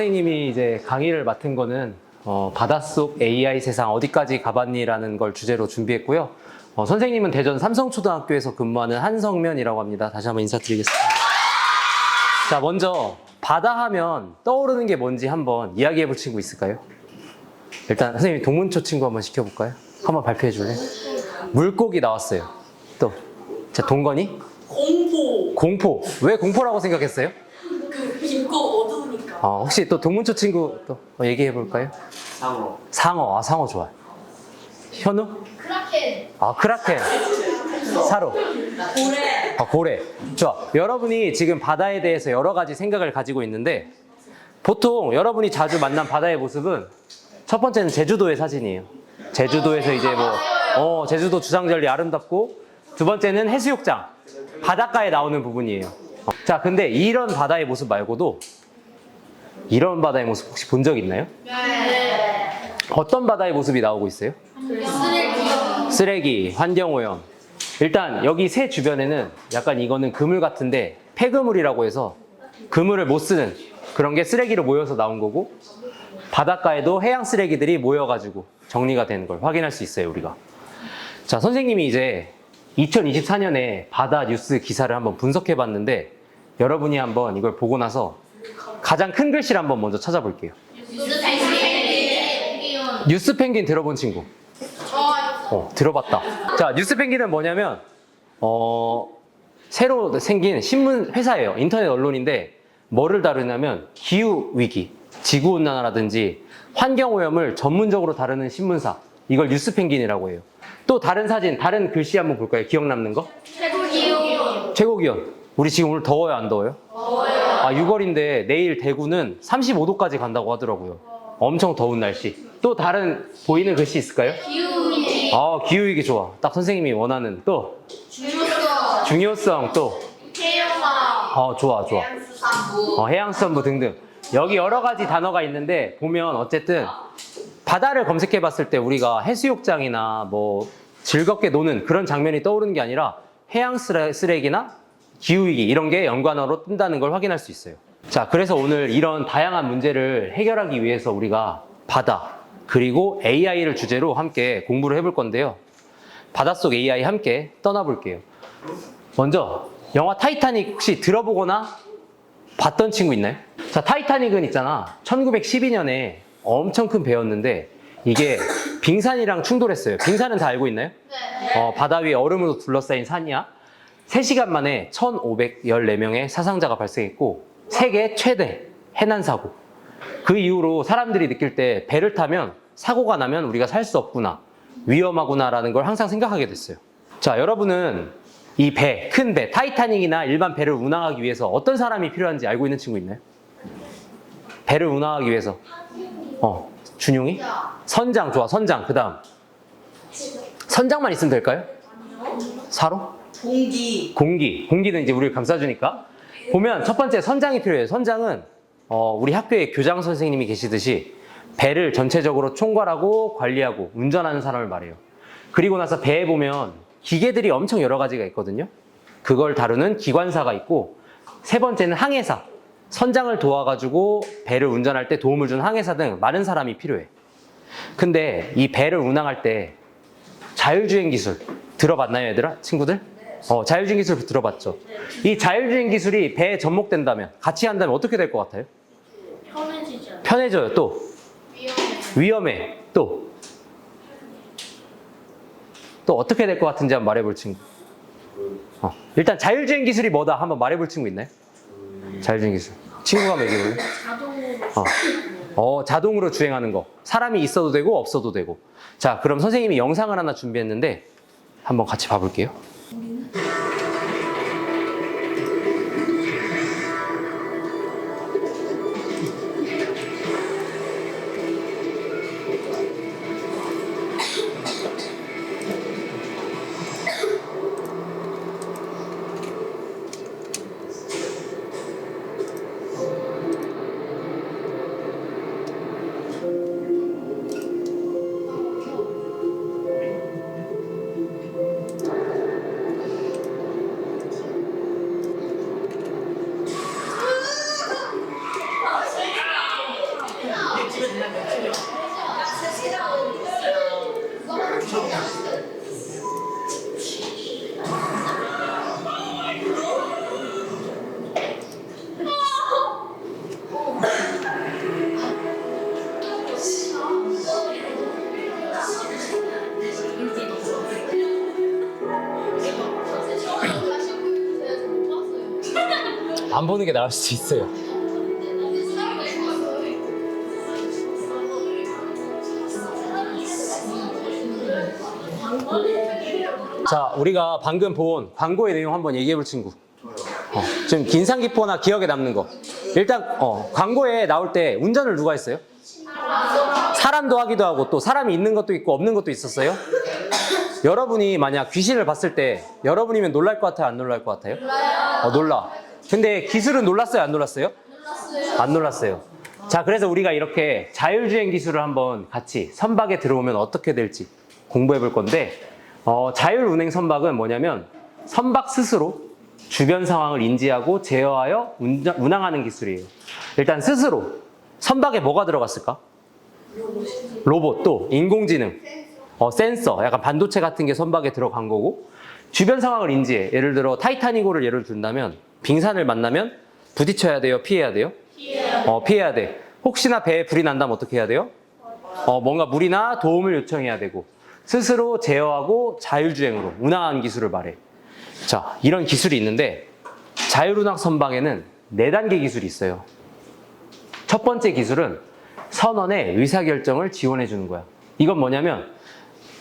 선생님이 이제 강의를 맡은 거는 바닷속 AI 세상 어디까지 가봤니라는 걸 주제로 준비했고요. 선생님은 대전 삼성초등학교에서 근무하는 한성면이라고 합니다. 다시 한번 인사드리겠습니다. 자, 먼저 바다 하면 떠오르는 게 뭔지 한번 이야기해 볼 친구 있을까요? 일단 선생님이 동문초 친구 한번 시켜볼까요? 한번 발표해 줄래? 물고기 나왔어요. 또, 자, 동건이? 공포. 공포. 왜 공포라고 생각했어요? 깊고 어두우니까. 혹시 또 동문초 친구 또 얘기해 볼까요? 상어. 상어. 상어 좋아. 현우? 크라켄. 크라켄. 사로. 고래. 고래. 좋아. 여러분이 지금 바다에 대해서 여러 가지 생각을 가지고 있는데 보통 여러분이 자주 만난 바다의 모습은 첫 번째는 제주도의 사진이에요. 제주도에서 이제 제주도 주상절리 아름답고 두 번째는 해수욕장. 바닷가에 나오는 부분이에요. 자, 근데 이런 바다의 모습 말고도 이런 바다의 모습 혹시 본 적 있나요? 네. 어떤 바다의 모습이 나오고 있어요? 쓰레기, 환경오염. 일단 여기 새 주변에는 약간 이거는 그물 같은데 폐그물이라고 해서 그물을 못 쓰는 그런 게 쓰레기로 모여서 나온 거고 바닷가에도 해양 쓰레기들이 모여가지고 정리가 되는 걸 확인할 수 있어요, 우리가. 자, 선생님이 이제 2024년에 바다 뉴스 기사를 한번 분석해 봤는데 여러분이 한번 이걸 보고 나서 가장 큰 글씨를 한번 먼저 찾아볼게요. 뉴스 펭귄 들어본 친구? 들어봤다. 자, 뉴스 펭귄은 뭐냐면 새로 생긴 신문 회사예요. 인터넷 언론인데 뭐를 다루냐면 기후 위기, 지구 온난화라든지 환경 오염을 전문적으로 다루는 신문사. 이걸 뉴스 펭귄이라고 해요. 또 다른 사진, 다른 글씨 한번 볼까요? 기억 남는 거? 최고 기온. 우리 지금 오늘 더워요, 안 더워요? 더워요. 6월인데 내일 대구는 35도까지 간다고 하더라고요. 엄청 더운 날씨. 또 다른 보이는 글씨 있을까요? 기후위기. 기후위기 좋아. 딱 선생님이 원하는. 또 중요성. 또 해영화. 좋아. 해양수산부. 해양수산부 등등. 여기 여러 가지 단어가 있는데 보면 어쨌든 바다를 검색해 봤을 때 우리가 해수욕장이나 뭐 즐겁게 노는 그런 장면이 떠오르는 게 아니라 해양 쓰레기나 기후위기 이런 게 연관어로 뜬다는 걸 확인할 수 있어요. 자, 그래서 오늘 이런 다양한 문제를 해결하기 위해서 우리가 바다 그리고 AI를 주제로 함께 공부를 해볼 건데요. 바닷속 AI 함께 떠나볼게요. 먼저 영화 타이타닉 혹시 들어보거나 봤던 친구 있나요? 자, 타이타닉은 있잖아. 1912년에 엄청 큰 배였는데 이게 빙산이랑 충돌했어요. 빙산은 다 알고 있나요? 네. 바다 위에 얼음으로 둘러싸인 산이야. 3시간 만에 1,514명의 사상자가 발생했고 세계 최대 해난 사고. 그 이후로 사람들이 느낄 때 배를 타면 사고가 나면 우리가 살 수 없구나, 위험하구나라는 걸 항상 생각하게 됐어요. 자, 여러분은 이 배, 큰 배, 타이타닉이나 일반 배를 운항하기 위해서 어떤 사람이 필요한지 알고 있는 친구 있나요? 배를 운항하기 위해서. 준용이? 선장, 좋아, 선장. 그 다음. 선장만 있으면 될까요? 사로? 공기는 이제 우리를 감싸주니까. 보면 첫 번째 선장이 필요해요. 선장은 우리 학교에 교장 선생님이 계시듯이 배를 전체적으로 총괄하고 관리하고 운전하는 사람을 말해요. 그리고 나서 배에 보면 기계들이 엄청 여러 가지가 있거든요. 그걸 다루는 기관사가 있고, 세 번째는 항해사. 선장을 도와가지고 배를 운전할 때 도움을 주는 항해사 등 많은 사람이 필요해. 근데 이 배를 운항할 때 자율주행 기술 들어봤나요, 얘들아? 친구들? 자율주행 기술 들어봤죠? 이 자율주행 기술이 배에 접목된다면, 같이 한다면 어떻게 될 것 같아요? 편해져요. 또 위험해. 또 어떻게 될 것 같은지 한번 말해볼 친구. 일단 자율주행 기술이 뭐다 한번 말해볼 친구 있나요? 자율주행 기술. 친구가 한번 얘기해볼래? 자동으로 주행하는 거. 사람이 있어도 되고 없어도 되고. 자, 그럼 선생님이 영상을 하나 준비했는데 한번 같이 봐볼게요. 안 보는 게 나을 수 있어요. 자, 우리가 방금 본 광고의 내용 한번 얘기해 볼 친구. 좀 인상 깊거나 기억에 남는 거. 일단 광고에 나올 때 운전을 누가 했어요? 사람도 하기도 하고 또 사람이 있는 것도 있고 없는 것도 있었어요. 여러분이 만약 귀신을 봤을 때 여러분이면 놀랄 것 같아요? 안 놀랄 것 같아요? 놀라. 근데 기술은 놀랐어요? 안 놀랐어요? 안 놀랐어요. 자, 그래서 우리가 이렇게 자율주행 기술을 한번 같이 선박에 들어오면 어떻게 될지 공부해 볼 건데, 자율운행 선박은 뭐냐면 선박 스스로 주변 상황을 인지하고 제어하여 운항하는 기술이에요. 일단 스스로 선박에 뭐가 들어갔을까? 로봇, 또 인공지능, 센서, 약간 반도체 같은 게 선박에 들어간 거고, 주변 상황을 인지해. 예를 들어 타이타닉호를 예를 든다면 빙산을 만나면 부딪혀야 돼요? 피해야 돼요? 피해야 돼. 혹시나 배에 불이 난다면 어떻게 해야 돼요? 뭔가 물이나 도움을 요청해야 되고, 스스로 제어하고 자율주행으로 운항하는 기술을 말해. 자, 이런 기술이 있는데 자율운항 선박에는 4단계 기술이 있어요. 첫 번째 기술은 선원의 의사결정을 지원해 주는 거야. 이건 뭐냐면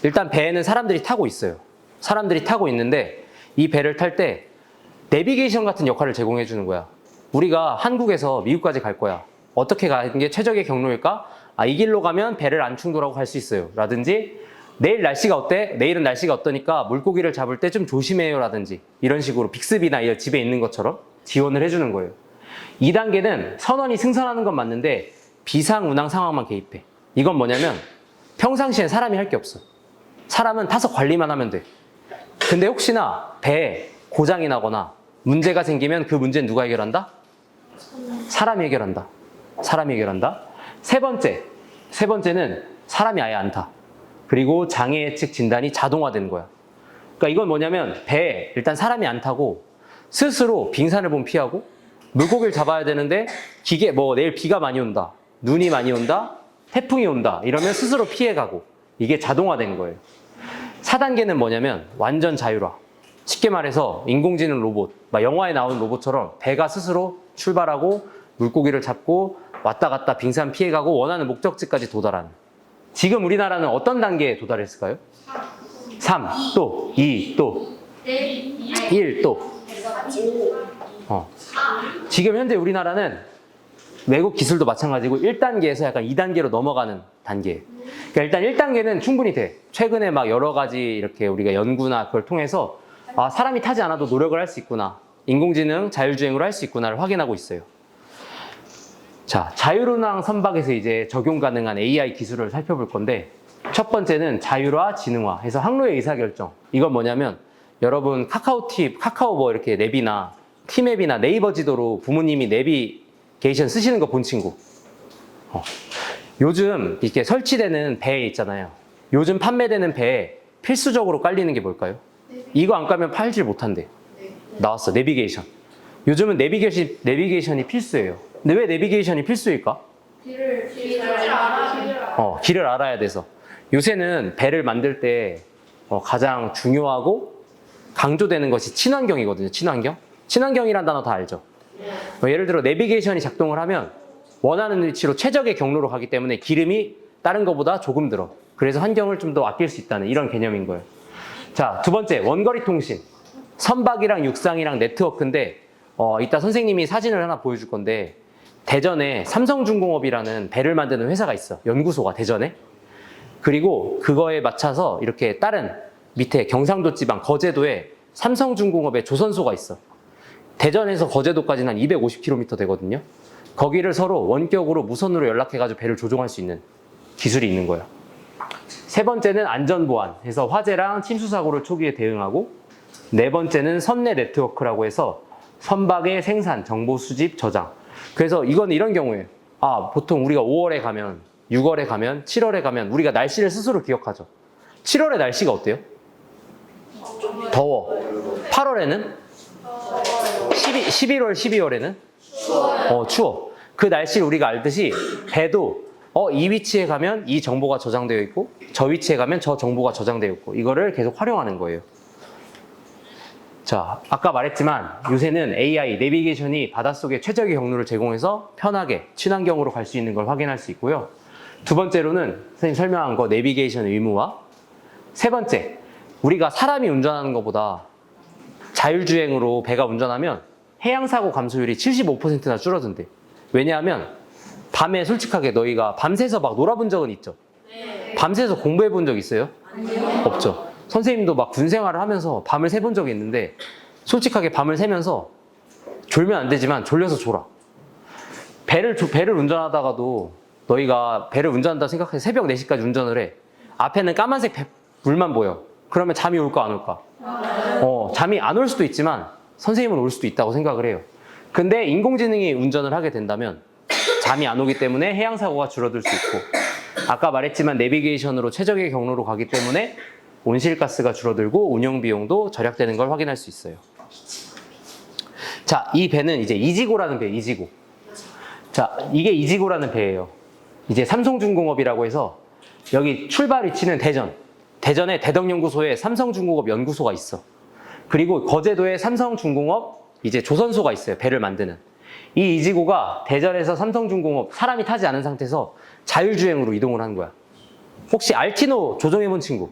일단 배에는 사람들이 타고 있어요. 사람들이 타고 있는데 이 배를 탈 때 내비게이션 같은 역할을 제공해 주는 거야. 우리가 한국에서 미국까지 갈 거야. 어떻게 가는 게 최적의 경로일까? 이 길로 가면 배를 안 충돌하고 갈 수 있어요. 라든지 내일 날씨가 어때? 내일은 날씨가 어떠니까 물고기를 잡을 때 좀 조심해요. 라든지 이런 식으로 빅스비나 집에 있는 것처럼 지원을 해주는 거예요. 2단계는 선원이 승선하는 건 맞는데 비상운항 상황만 개입해. 이건 뭐냐면 평상시엔 사람이 할 게 없어. 사람은 타서 관리만 하면 돼. 근데 혹시나 배에 고장이 나거나 문제가 생기면 그 문제는 누가 해결한다? 사람이 해결한다. 사람이 해결한다. 세 번째는 사람이 아예 안 타. 그리고 장애 예측 진단이 자동화되는 거야. 그러니까 이건 뭐냐면 배에 일단 사람이 안 타고 스스로 빙산을 보면 피하고, 물고기를 잡아야 되는데 내일 비가 많이 온다, 눈이 많이 온다, 태풍이 온다 이러면 스스로 피해가고, 이게 자동화된 거예요. 4단계는 뭐냐면 완전 자율화. 쉽게 말해서 인공지능 로봇, 영화에 나오는 로봇처럼 배가 스스로 출발하고 물고기를 잡고 왔다 갔다 빙산 피해가고 원하는 목적지까지 도달하는. 지금 우리나라는 어떤 단계에 도달했을까요? 3, 또 2, 또 1, 또 지금 현재 우리나라는 외국 기술도 마찬가지고 1단계에서 약간 2단계로 넘어가는 단계. 그러니까 일단 1단계는 충분히 돼. 최근에 여러 가지 이렇게 우리가 연구나 그걸 통해서 사람이 타지 않아도 노력을 할 수 있구나. 인공지능 자율주행으로 할 수 있구나를 확인하고 있어요. 자, 자율운항 선박에서 이제 적용 가능한 AI 기술을 살펴볼 건데, 첫 번째는 자율화, 지능화 해서 항로의 의사결정. 이건 뭐냐면 여러분 카카오 이렇게 앱이나 티맵이나 네이버 지도로 부모님이 내비게이션 쓰시는 거 본 친구. 요즘 이렇게 설치되는 배에 있잖아요. 요즘 판매되는 배에 필수적으로 깔리는 게 뭘까요? 이거 안 깔면 팔질 못한대. 나왔어, 내비게이션. 요즘은 내비게이션이 필수예요. 근데 왜 내비게이션이 필수일까? 길을 알아야 돼서. 요새는 배를 만들 때 가장 중요하고 강조되는 것이 친환경이거든요. 친환경이란 단어 다 알죠? 예를 들어 내비게이션이 작동을 하면 원하는 위치로 최적의 경로로 가기 때문에 기름이 다른 것보다 조금 들어. 그래서 환경을 좀 더 아낄 수 있다는 이런 개념인 거예요. 자, 두 번째, 원거리 통신. 선박이랑 육상이랑 네트워크인데 이따 선생님이 사진을 하나 보여줄 건데, 대전에 삼성중공업이라는 배를 만드는 회사가 있어. 연구소가 대전에. 그리고 그거에 맞춰서 이렇게 다른 밑에 경상도 지방 거제도에 삼성중공업의 조선소가 있어. 대전에서 거제도까지는 한 250km 되거든요. 거기를 서로 원격으로 무선으로 연락해가지고 배를 조종할 수 있는 기술이 있는 거예요. 세 번째는 안전보안 해서 화재랑 침수사고를 초기에 대응하고, 네 번째는 선내 네트워크라고 해서 선박의 생산, 정보 수집, 저장. 그래서 이건 이런 경우에요. 보통 우리가 5월에 가면, 6월에 가면, 7월에 가면 우리가 날씨를 스스로 기억하죠. 7월에 날씨가 어때요? 더워. 8월에는? 11월, 12월에는? 추워. 그 날씨를 우리가 알듯이 배도 이 위치에 가면 이 정보가 저장되어 있고, 저 위치에 가면 저 정보가 저장되어 있고, 이거를 계속 활용하는 거예요. 자, 아까 말했지만 요새는 AI, 내비게이션이 바닷속에 최적의 경로를 제공해서 편하게 친환경으로 갈 수 있는 걸 확인할 수 있고요. 두 번째로는 선생님 설명한 거 내비게이션 의무화. 세 번째, 우리가 사람이 운전하는 것보다 자율주행으로 배가 운전하면 해양사고 감소율이 75%나 줄어든대. 왜냐하면 밤에 솔직하게 너희가 밤새서 막 놀아본 적은 있죠? 밤새서 공부해 본 적 있어요? 없죠. 선생님도 막 군 생활을 하면서 밤을 새 본 적이 있는데 솔직하게 밤을 새면서 졸면 안 되지만 졸려서 졸아. 배를 운전하다가도 너희가 배를 운전한다 생각해서 새벽 4시까지 운전을 해. 앞에는 까만색 불만 보여. 그러면 잠이 올까 안 올까? 잠이 안 올 수도 있지만 선생님은 올 수도 있다고 생각을 해요. 근데 인공지능이 운전을 하게 된다면 잠이 안 오기 때문에 해양사고가 줄어들 수 있고, 아까 말했지만 내비게이션으로 최적의 경로로 가기 때문에 온실가스가 줄어들고 운영 비용도 절약되는 걸 확인할 수 있어요. 자, 이 배는 이제 이지고라는 배예요. 이지고. 자, 이게 이지고라는 배예요. 이제 삼성중공업이라고 해서 여기 출발 위치는 대전. 대전에 대덕연구소에 삼성중공업 연구소가 있어. 그리고 거제도에 삼성중공업 이제 조선소가 있어요. 배를 만드는. 이 이지고가 대전에서 삼성중공업 사람이 타지 않은 상태에서 자율주행으로 이동을 하는 거야. 혹시 알티노 조종해본 친구?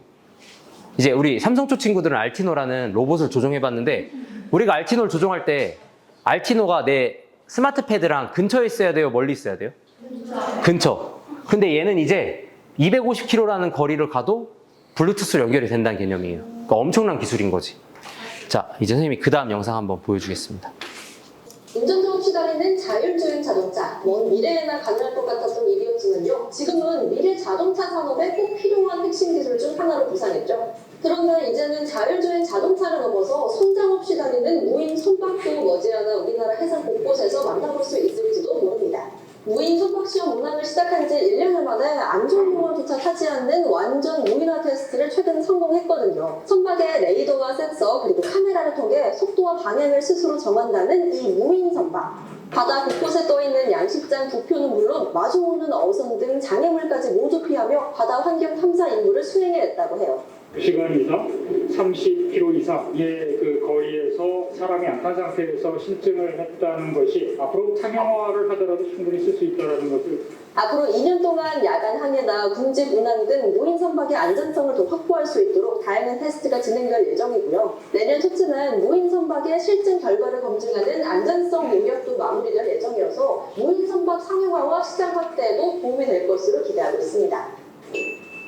이제 우리 삼성초 친구들은 알티노라는 로봇을 조종해봤는데, 우리가 알티노를 조종할 때 알티노가 내 스마트 패드랑 근처에 있어야 돼요? 멀리 있어야 돼요? 근처. 근데 얘는 이제 250km라는 거리를 가도 블루투스로 연결이 된다는 개념이에요. 그러니까 엄청난 기술인 거지. 자, 이제 선생님이 그 다음 영상 한번 보여주겠습니다. 운전자 없이 다니는 자율주행 자동차, 먼 미래에나 가능할 것 같았던 일이었지만요. 지금은 미래 자동차 산업에 꼭 필요한 핵심 기술 중 하나로 부상했죠. 그런데 이제는 자율주행 자동차를 넘어서 선장 없이 다니는 무인 선박도 머지않아 우리나라 해상 곳곳에서 만나볼 수 있을지도 모릅니다. 무인 선박 시험 운항을 시작한 지 1년여 만에 안전요원조차 타지 않는 완전 무인화 테스트를 최근 성공했거든요. 선박의 레이더와 센서 그리고 카메라를 통해 속도와 방향을 스스로 정한다는 이 무인 선박. 바다 곳곳에 떠있는 양식장 부표는 물론 마주오는 어선 등 장애물까지 모두 피하며 바다 환경 탐사 임무를 수행해냈다고 해요. 시간 이상, 30km 이상의 그 거리에서 사람이 안 탄 상태에서 신증을 했다는 것이 앞으로 상용화를 하더라도 충분히 쓸 수 있다는 것을. 앞으로 2년 동안 야간 항해나 군직 운항 등 무인 선박의 안전성을 더 확보할 수 있도록 다양한 테스트가 진행될 예정이고요. 내년 초쯤엔 무인 선박의 실증 결과를 검증하는 안전성 용역도 마무리될 예정이어서 무인 선박 상용화와 시장 확대에도 도움이 될 것으로 기대하고 있습니다.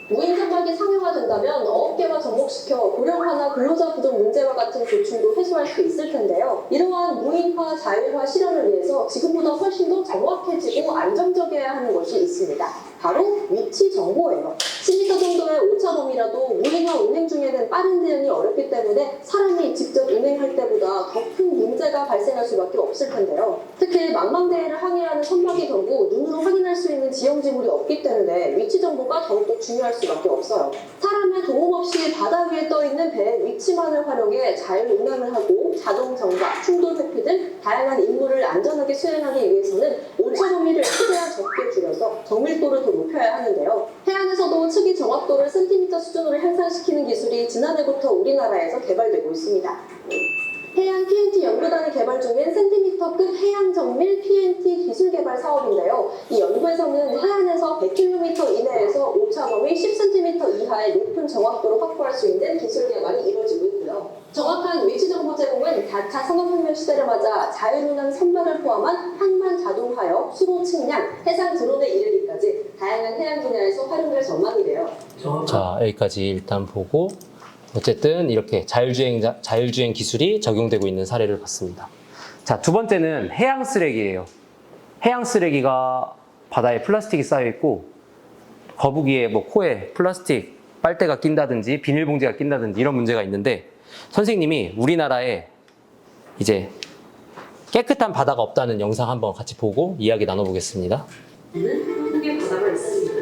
무인 선박이 상용화된다면 어업계와 접목시켜 고령화나 근로자 부족 문제와 같은 고충도 해소할 수 있을 텐데요. 이러한 무인화, 자율화 실현을 위해서 지금보다 훨씬 더 정확해지고 안정적이어야 하는 것이 있습니다. 바로 위치 정보예요. 10m 정도의 오차범위라도 무인화 운행 중에는 빠른 대응이 어렵기 때문에 사람이 직접 운행할 때보다 더 큰 문제가 발생할 수밖에 없을 텐데요. 특히 망망대해를 항해하는 선박의 경우 눈으로 확인할 수 있는 지형 지물이 없기 때문에 위치 정보가 더욱더 중요할 수밖에 없어요. 사람의 도움 없이 바다 위에 떠있는 배의 위치만을 활용해 자율 운항을 하고 자동 정박, 충돌 회피 등 다양한 임무를 안전하게 수행하기 위해서는 오차범위를 최대한 적게 줄여서 정밀도를 더 높여야 하는데요. 해안에서도 측이 정확도를 센티미터 수준으로 향상시키는 기술이 지난해부터 우리나라에서 개발되고 있습니다. 해양 PNT 연구단이 개발 중인 센티미터급 해양 정밀 PNT 기술 개발 사업인데요. 이 연구에서는 해안에서 100km 이내에서 오차범위 10cm 이하의 높은 정확도를 확보할 수 있는 기술 개발이 이루어지고 있고요. 정확한 위치 정보 제공은 4차 산업혁명 시대를 맞아 자율운항 선박을 포함한 항만 자동화역, 수로 측량, 해상 드론에 이르기까지 다양한 해양 분야에서 활용될 전망이래요. 자, 여기까지 일단 보고, 어쨌든 이렇게 자율주행 기술이 적용되고 있는 사례를 봤습니다. 자, 두 번째는 해양 쓰레기예요. 해양 쓰레기가 바다에 플라스틱이 쌓여 있고, 거북이의 코에 플라스틱 빨대가 낀다든지 비닐봉지가 낀다든지 이런 문제가 있는데, 선생님이 우리나라에 이제 깨끗한 바다가 없다는 영상 한번 같이 보고 이야기 나눠보겠습니다. 한국의 바다가 있습니다.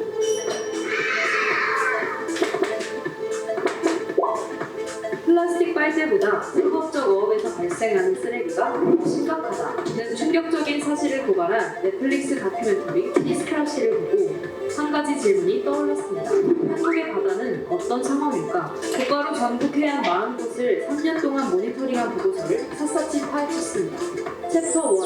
플라스틱 빨대보다 불법적 어업에서 발생 발생하는 쓰레기가 너무 심각하다는 충격적인 사실을 고발한 넷플릭스 다큐멘터리 시스크라시를 보고 한 가지 질문이 떠올랐습니다. 한국의 바다는 어떤 상황일까? 곧바로 전국 해안 40곳을 3년 동안 모니터링한 보고서를 샅샅이 파헤쳤습니다. 챕터 1.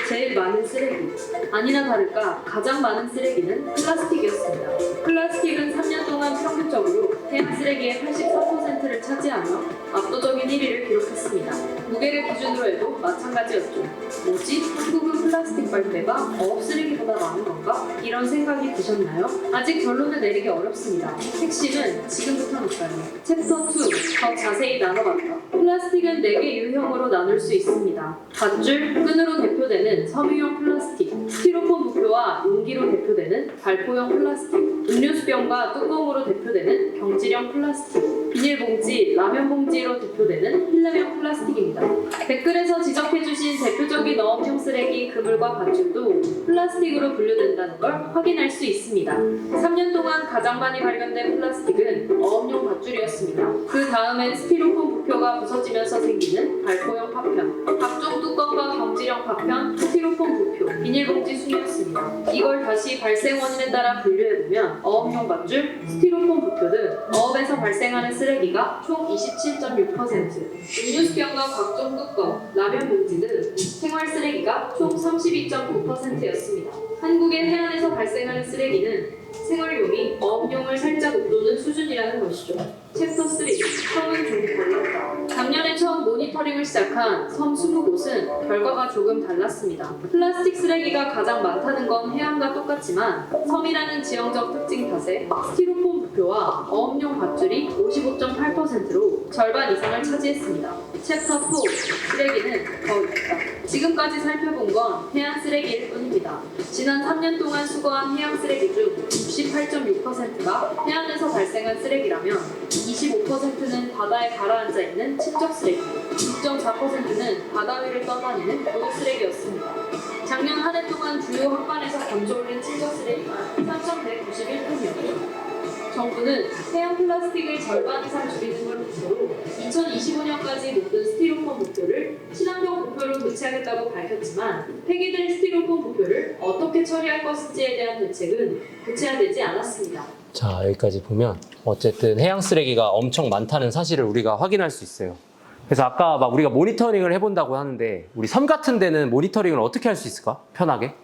제일 많은 쓰레기. 아니나 다를까 가장 많은 쓰레기는 플라스틱이었습니다. 플라스틱은 3년 동안 평균적으로 해양 쓰레기의 84%를 차지하며 압도적인 1위를 기록했습니다. 무게를 기준으로 해도 마찬가지였죠. 뭐지? 한국은 플라스틱 빨대가 어업 쓰레기보다 많은 건가? 이런 생각이 드셨나요? 아직 결론을 내리기 어렵습니다. 핵심은 지금부터니까요. 챕터 2. 더 자세히 나눠봤다. 플라스틱은 4개 유형으로 나눌 수 있습니다. 밧줄, 끈으로 대표되는 섬유형 플라스틱, 스티로폼 부표와 용기로 대표되는 발포형 플라스틱, 음료수병과 뚜껑으로 대표되는 경질형 플라스틱, 비닐봉지, 라면봉지로 대표되는 필름형 플라스틱입니다. 댓글에서 지적해주신 대표적인 어업용 쓰레기 그물과 밧줄도 플라스틱으로 분류된다는 걸 확인할 수 있습니다. 3년 동안 가장 많이 발견된 플라스틱은 어업용 밧줄이었습니다. 그 다음엔 스티로폼 부표가 부서지면서 생기는 발포형 파편, 각종 뚜껑과 경질형 파편, 스티로폼 부표, 비닐봉지 순이었습니다. 이걸 다시 발생 원인에 따라 분류해보면 어업용 밧줄, 스티로폼 부표 등 어업에서 발생하는 쓰레기가 총 27.6%, 음료수병과 각종 뚜껑, 라면 봉지 등 생활 쓰레기가 총 32.9%였습니다. 한국의 해안에서 발생하는 쓰레기는 생활용이 어업용을 살짝 웃도는 수준이라는 것이죠. 챕터 3. 섬은 조금 달랐다. 작년에 처음 모니터링을 시작한 섬 20곳은 결과가 조금 달랐습니다. 플라스틱 쓰레기가 가장 많다는 건 해안과 똑같지만 섬이라는 지형적 특징 탓에 스티로폼 부표와 어업용 밧줄이 55.8%로 절반 이상을 차지했습니다. 챕터 4. 쓰레기는 더 있다. 지금까지 살펴본 건 해안 쓰레기일 뿐입니다. 지난 3년 동안 수거한 해양 쓰레기 중 68.6%가 해안에서 발생한 쓰레기라면 25%는 바다에 가라앉아 있는 친적 쓰레기, 6.4%는 바다 위를 떠다니는 고유 쓰레기였습니다. 작년 한 해 동안 주요 항만에서 건져올린 친적 쓰레기가 3,191톤이었죠. 정부는 해양 플라스틱을 절반 이상 줄이는 걸 목표로 2025년까지 모든 스티로폼 부표를 친환경 부표로 교체하겠다고 밝혔지만 폐기된 스티로폼 부표를 어떻게 처리할 것인지에 대한 대책은 구체화되지 않았습니다. 자, 여기까지 보면 어쨌든 해양 쓰레기가 엄청 많다는 사실을 우리가 확인할 수 있어요. 그래서 아까 막 우리가 모니터링을 해본다고 하는데 우리 섬 같은 데는 모니터링을 어떻게 할 수 있을까? 편하게?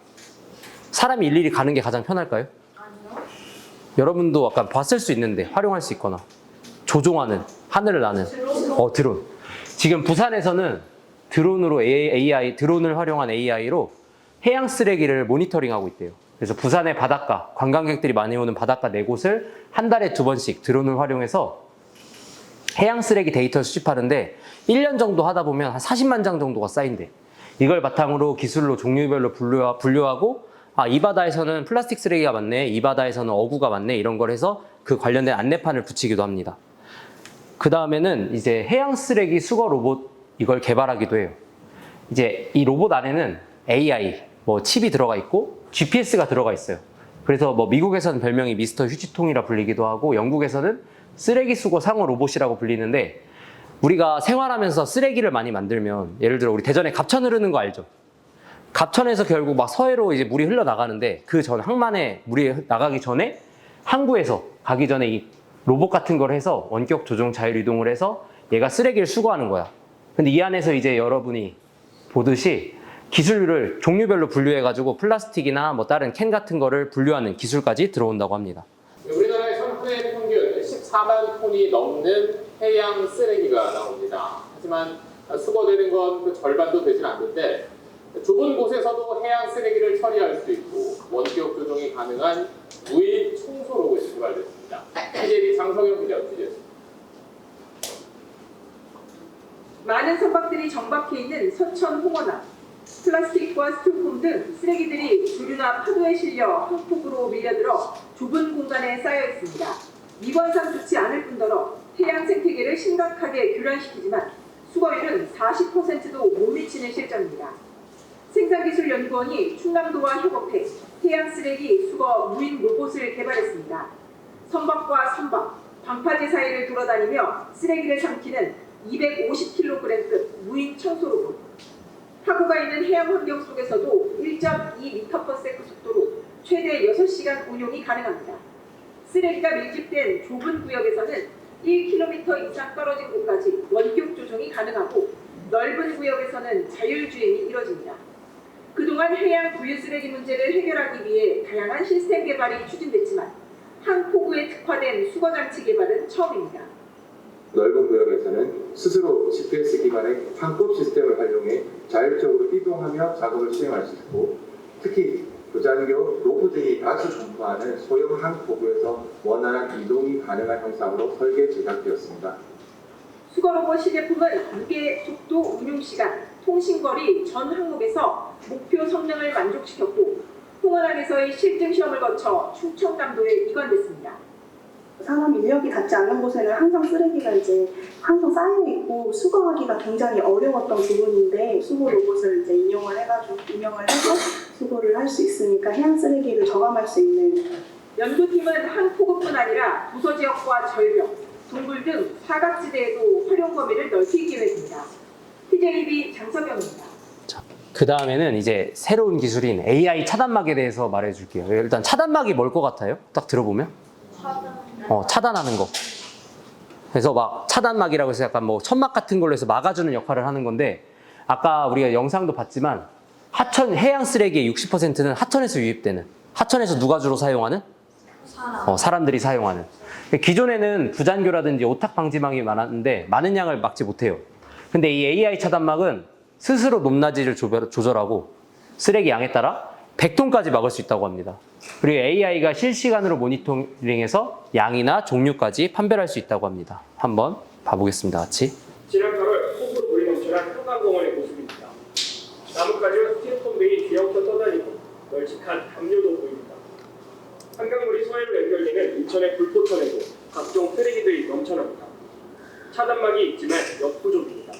사람이 일일이 가는 게 가장 편할까요? 여러분도 약간 봤을 수 있는데 활용할 수 있거나 조종하는, 하늘을 나는 드론. 지금 부산에서는 드론으로 드론을 활용한 AI로 해양 쓰레기를 모니터링하고 있대요. 그래서 부산의 바닷가, 관광객들이 많이 오는 바닷가 4곳을 한 달에 2번씩 드론을 활용해서 해양 쓰레기 데이터를 수집하는데 1년 정도 하다 보면 한 40만 장 정도가 쌓인대. 이걸 바탕으로 기술로 종류별로 분류하고 이 바다에서는 플라스틱 쓰레기가 많네, 이 바다에서는 어구가 많네, 이런 걸 해서 그 관련된 안내판을 붙이기도 합니다. 그 다음에는 이제 해양 쓰레기 수거 로봇 이걸 개발하기도 해요. 이제 이 로봇 안에는 AI, 칩이 들어가 있고 GPS가 들어가 있어요. 그래서 미국에서는 별명이 미스터 휴지통이라 불리기도 하고 영국에서는 쓰레기 수거 상어 로봇이라고 불리는데 우리가 생활하면서 쓰레기를 많이 만들면 예를 들어 우리 대전에 갑천 흐르는 거 알죠? 갑천에서 결국 막 서해로 이제 물이 흘러나가는데 그 전 항만에 물이 나가기 전에 항구에서 가기 전에 이 로봇 같은 걸 해서 원격 조종 자율 이동을 해서 얘가 쓰레기를 수거하는 거야. 근데 이 안에서 이제 여러분이 보듯이 기술을 종류별로 분류해가지고 플라스틱이나 다른 캔 같은 거를 분류하는 기술까지 들어온다고 합니다. 우리나라의 현재 평균 14만 톤이 넘는 해양 쓰레기가 나옵니다. 하지만 수거되는 건 그 절반도 되진 않는데 좁은 곳에서도 해양 쓰레기를 처리할 수 있고 원격 조종이 가능한 무인 청소 로봇이 개발됐습니다. TJB 장성영 기자 취재했습니다. 많은 선박들이 정박해 있는 서천 홍어남. 플라스틱과 스티로폼 등 쓰레기들이 조류나 파도에 실려 항폭으로 밀려들어 좁은 공간에 쌓여 있습니다. 미관상 좋지 않을 뿐더러 해양 생태계를 심각하게 교란시키지만 수거율은 40%도 못 미치는 실정입니다. 생산기술연구원이 충남도와 협업해 해양 쓰레기 수거 무인 로봇을 개발했습니다. 선박과 선박, 방파제 사이를 돌아다니며 쓰레기를 삼키는 250kg급 무인 청소 로봇. 한강과 있는 해양 환경 속에서도 1.2m/s 속도로 최대 6시간 운용이 가능합니다. 쓰레기가 밀집된 좁은 구역에서는 1km 이상 떨어진 곳까지 원격 조종이 가능하고 넓은 구역에서는 자율주행이 이뤄집니다. 그동안 해양 고유 쓰레기 문제를 해결하기 위해 다양한 시스템 개발이 추진됐지만 항포구에 특화된 수거장치 개발은 처음입니다. 넓은 구역에서는 스스로 GPS 기반의 항법 시스템을 활용해 자율적으로 이동하며 작업을 수행할 수 있고, 특히 부장교, 로프 등이 다수 점포하는 소형 항포구에서 원활한 이동이 가능한 형상으로 설계 제작되었습니다. 수거로봇 시제품은 무게, 속도, 운용시간, 통신거리 전 항목에서 목표 성능을 만족시켰고 홍원항에서의 실증 시험을 거쳐 충청남도에 이관됐습니다. 사람이 인력이 닿지 않은 곳에는 항상 쓰레기가 항상 쌓여 있고 수거하기가 굉장히 어려웠던 부분인데 수거 로봇을 운영을 해서 수거를 할 수 있으니까 해양 쓰레기를 저감할 수 있는. 연구팀은 항포구뿐 아니라 부서 지역과 절벽, 동굴 등 사각지대에도 활용 범위를 넓힐 계획입니다. TJB 장서경입니다. 그 다음에는 이제 새로운 기술인 AI 차단막에 대해서 말해줄게요. 일단 차단막이 뭘 것 같아요? 딱 들어보면? 차단하는 거. 그래서 막 차단막이라고 해서 약간 뭐 천막 같은 걸로 해서 막아주는 역할을 하는 건데, 아까 우리가 영상도 봤지만 해양 쓰레기의 60%는 하천에서 유입되는, 하천에서 누가 주로 사용하는? 사람들이 사용하는. 기존에는 부잔교라든지 오탁 방지망이 많았는데 많은 양을 막지 못해요. 근데 이 AI 차단막은 스스로 높낮이를 조절하고 쓰레기 양에 따라 100톤까지 막을 수 있다고 합니다. 그리고 AI가 실시간으로 모니터링해서 양이나 종류까지 판별할 수 있다고 합니다. 한번 봐보겠습니다, 같이. 지난 8월 폭우로 물이 넘쳐난 한강공원의 모습입니다. 나뭇가지와 스티로폼 등이 뒤엉켜 떠다니고 널찍한 담요도 보입니다. 한강물이 서해로 연결되는 인천의 불포천에도 각종 쓰레기들이 넘쳐납니다. 차단막이 있지만 역부족입니다.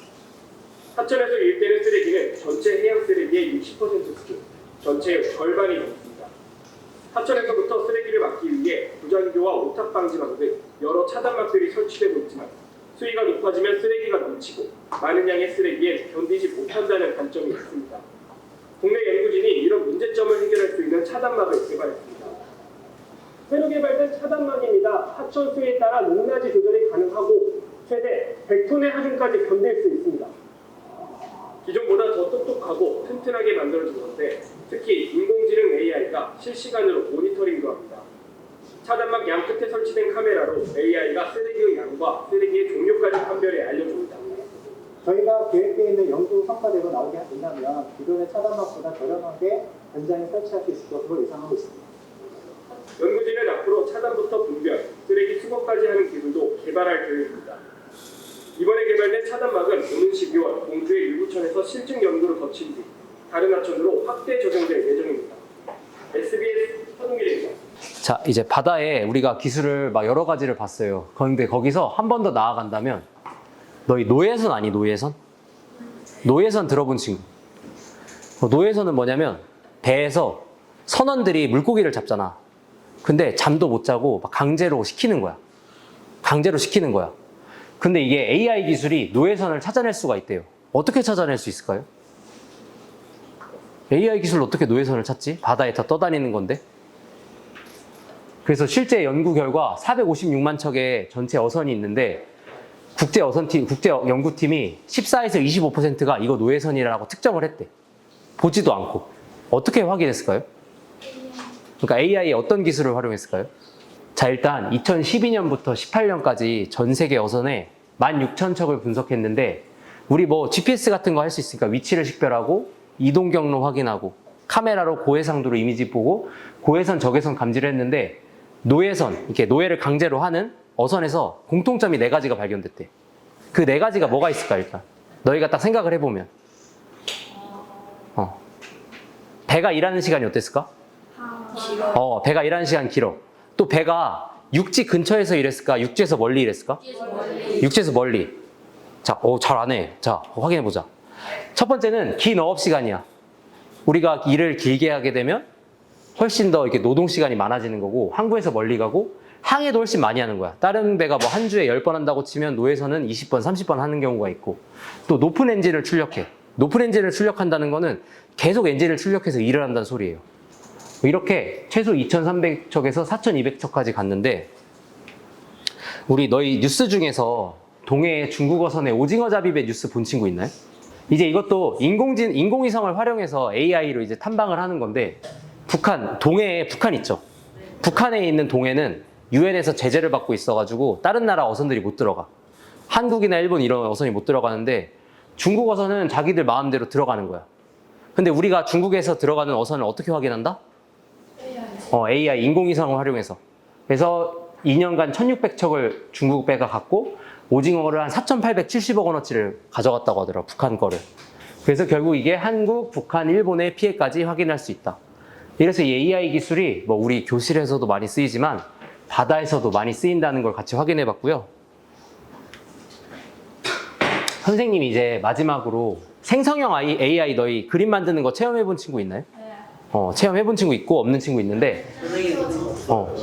하천에서 유입되는 쓰레기는 전체 해양 쓰레기의 60% 수준, 전체의 절반이 넘습니다. 하천에서부터 쓰레기를 막기 위해 부장교와 오탁 방지망 등 여러 차단막들이 설치되고 있지만 수위가 높아지면 쓰레기가 넘치고 많은 양의 쓰레기에 견디지 못한다는 단점이 있습니다. 국내 연구진이 이런 문제점을 해결할 수 있는 차단막을 개발했습니다. 새로 개발된 차단막입니다. 하천 수위에 따라 높낮이 조절이 가능하고 최대 100톤의 하중까지 견딜 수 있습니다. 기존보다 더 똑똑하고 튼튼하게 만들어진 건데, 특히 인공지능 AI가 실시간으로 모니터링도 합니다. 차단막 양 끝에 설치된 카메라로 AI가 쓰레기의 양과 쓰레기의 종류까지 판별해 알려줍니다. 저희가 계획되어 있는 연구 성과대로 나오게 된다면 기존의 차단막보다 저렴하게 현장에 설치할 수 있을 것으로 예상하고 있습니다. 연구진은 앞으로 차단부터 분별, 쓰레기 수거까지 하는 기술도 개발할 계획입니다. 이번에 개발된 차단막은 오는 12월 공주의 유부천에서 실증 연구를 거친 뒤 다른 하천으로 확대 적용될 예정입니다. SBS 현웅길입니다. 자, 이제 바다에 우리가 기술을 막 여러 가지를 봤어요. 그런데 거기서 한 번 더 나아간다면, 너희 노예선 아니, 노예선? 노예선 들어본 친구. 노예선은 뭐냐면 배에서 선원들이 물고기를 잡잖아. 근데 잠도 못 자고 막 강제로 시키는 거야. 근데 이게 AI 기술이 노예선을 찾아낼 수가 있대요. 어떻게 찾아낼 수 있을까요? AI 기술로 어떻게 노예선을 찾지? 바다에 다 떠다니는 건데. 그래서 실제 연구 결과 456만 척의 전체 어선이 있는데, 국제 연구팀이 14에서 25%가 이거 노예선이라고 특정을 했대. 보지도 않고. 어떻게 확인했을까요? 그러니까 AI에 어떤 기술을 활용했을까요? 자, 일단 2012년부터 18년까지 전 세계 어선에 16,000척을 분석했는데, 우리 뭐 GPS 같은 거 할 수 있으니까 위치를 식별하고 이동 경로 확인하고 카메라로 고해상도로 이미지 보고 고해선 적해선 감지를 했는데, 노예선, 이렇게 노예를 강제로 하는 어선에서 공통점이 4가지가 발견됐대. 그 4가지가 뭐가 있을까? 일단 너희가 딱 생각을 해보면, 배가 일하는 시간이 어땠을까? 배가 일하는 시간 길어. 또 배가 육지 근처에서 일했을까? 육지에서 멀리 일했을까? 육지에서 멀리. 자, 잘 안 해. 자, 확인해보자. 첫 번째는 긴 어업 시간이야. 우리가 일을 길게 하게 되면 훨씬 더 이렇게 노동 시간이 많아지는 거고, 항구에서 멀리 가고 항해도 훨씬 많이 하는 거야. 다른 배가 뭐 한 주에 10번 한다고 치면 노예선은 20번, 30번 하는 경우가 있고, 또 높은 엔진을 출력해. 높은 엔진을 출력한다는 거는 계속 엔진을 출력해서 일을 한다는 소리예요. 이렇게 최소 2300척에서 4200척까지 갔는데, 우리 너희 뉴스 중에서 동해 중국어선의 오징어 잡이배 뉴스 본 친구 있나요? 이제 이것도 인공위성을 활용해서 AI로 이제 탐방을 하는 건데, 동해에 북한 있죠? 북한에 있는 동해는 유엔에서 제재를 받고 있어가지고 다른 나라 어선들이 못 들어가. 한국이나 일본 이런 어선이 못 들어가는데 중국 어선은 자기들 마음대로 들어가는 거야. 근데 우리가 중국에서 들어가는 어선을 어떻게 확인한다? AI 인공위성을 활용해서. 그래서 2년간 1600척을 중국 배가 갖고 오징어를 한 4870억 원어치를 가져갔다고 하더라고, 북한 거를. 그래서 결국 이게 한국, 북한, 일본의 피해까지 확인할 수 있다. 이래서 이 AI 기술이 뭐 우리 교실에서도 많이 쓰이지만 바다에서도 많이 쓰인다는 걸 같이 확인해 봤고요. 선생님이 이제 마지막으로 생성형 AI 너희 그림 만드는 거 체험해 본 친구 있나요? 체험해 본 친구 있고 없는 친구 있는데,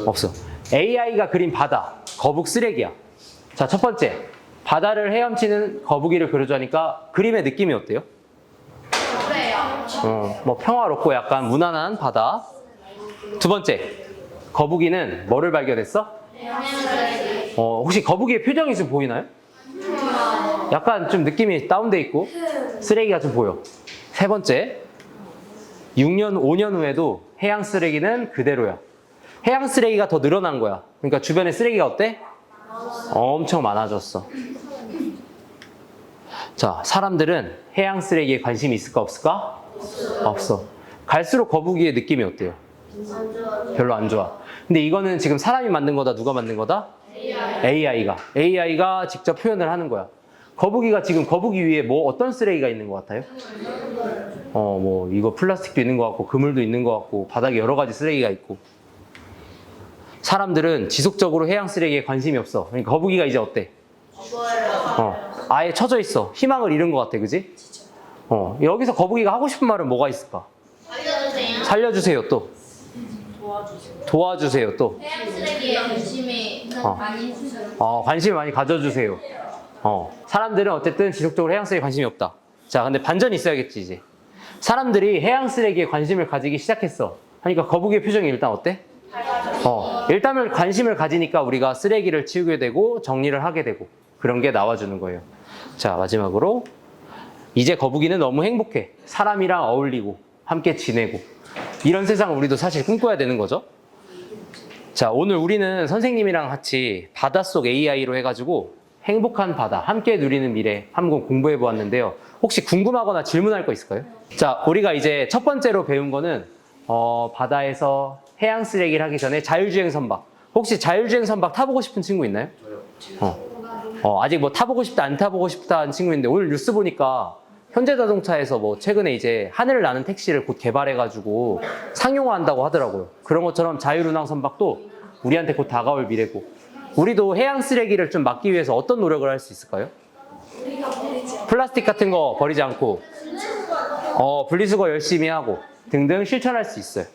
없어. AI가 그린 바다, 거북 쓰레기야. 자, 첫 번째, 바다를 헤엄치는 거북이를 그려주니까 그림의 느낌이 어때요? 뭐 평화롭고 약간 무난한 바다. 두 번째, 거북이는 뭐를 발견했어? 혹시 거북이의 표정이 좀 보이나요? 약간 좀 느낌이 다운돼 있고 쓰레기가 좀 보여. 세 번째, 6년, 5년 후에도 해양 쓰레기는 그대로야. 해양 쓰레기가 더 늘어난 거야. 그러니까 주변에 쓰레기가 어때? 엄청 많아졌어. 자, 사람들은 해양 쓰레기에 관심이 있을까 없을까? 없어. 갈수록 거북이의 느낌이 어때요? 별로 안 좋아. 근데 이거는 지금 사람이 만든 거다, 누가 만든 거다? AI가 직접 표현을 하는 거야. 거북이가 지금 거북이 위에 뭐 어떤 쓰레기가 있는 것 같아요? 뭐 이거 플라스틱도 있는 것 같고 그물도 있는 것 같고 바닥에 여러 가지 쓰레기가 있고. 사람들은 지속적으로 해양 쓰레기에 관심이 없어. 그러니까 거북이가 이제 어때? 아예 처져 있어. 희망을 잃은 것 같아, 그지? 여기서 거북이가 하고 싶은 말은 뭐가 있을까? 살려주세요 또. 도와주세요 또. 해양 쓰레기에 관심이 많이 있으셔서. 관심을 많이 가져주세요. 사람들은 어쨌든 지속적으로 해양 쓰레기에 관심이 없다. 자, 근데 반전이 있어야겠지, 이제. 사람들이 해양 쓰레기에 관심을 가지기 시작했어. 하니까 거북이의 표정이 일단 어때? 일단은 관심을 가지니까 우리가 쓰레기를 치우게 되고 정리를 하게 되고 그런 게 나와주는 거예요. 자, 마지막으로 이제 거북이는 너무 행복해. 사람이랑 어울리고 함께 지내고 이런 세상을 우리도 사실 꿈꿔야 되는 거죠. 자, 오늘 우리는 선생님이랑 같이 바닷속 AI로 해가지고 행복한 바다, 함께 누리는 미래 한번 공부해 보았는데요. 혹시 궁금하거나 질문할 거 있을까요? 자, 우리가 이제 첫 번째로 배운 거는 바다에서 해양 쓰레기를 하기 전에 자율주행 선박. 혹시 자율주행 선박 타보고 싶은 친구 있나요? 저요. 아직 뭐 타보고 싶다, 안 타보고 싶다는 친구인데 오늘 뉴스 보니까 현대자동차에서 뭐 최근에 이제 하늘을 나는 택시를 곧 개발해가지고 상용화한다고 하더라고요. 그런 것처럼 자율운항 선박도 우리한테 곧 다가올 미래고, 우리도 해양 쓰레기를 좀 막기 위해서 어떤 노력을 할 수 있을까요? 플라스틱 같은 거 버리지 않고 분리수거 열심히 하고 등등 실천할 수 있어요.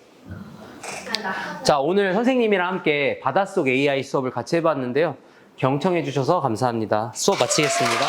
자, 오늘 선생님이랑 함께 바닷속 AI 수업을 같이 해봤는데요. 경청해 주셔서 감사합니다. 수업 마치겠습니다.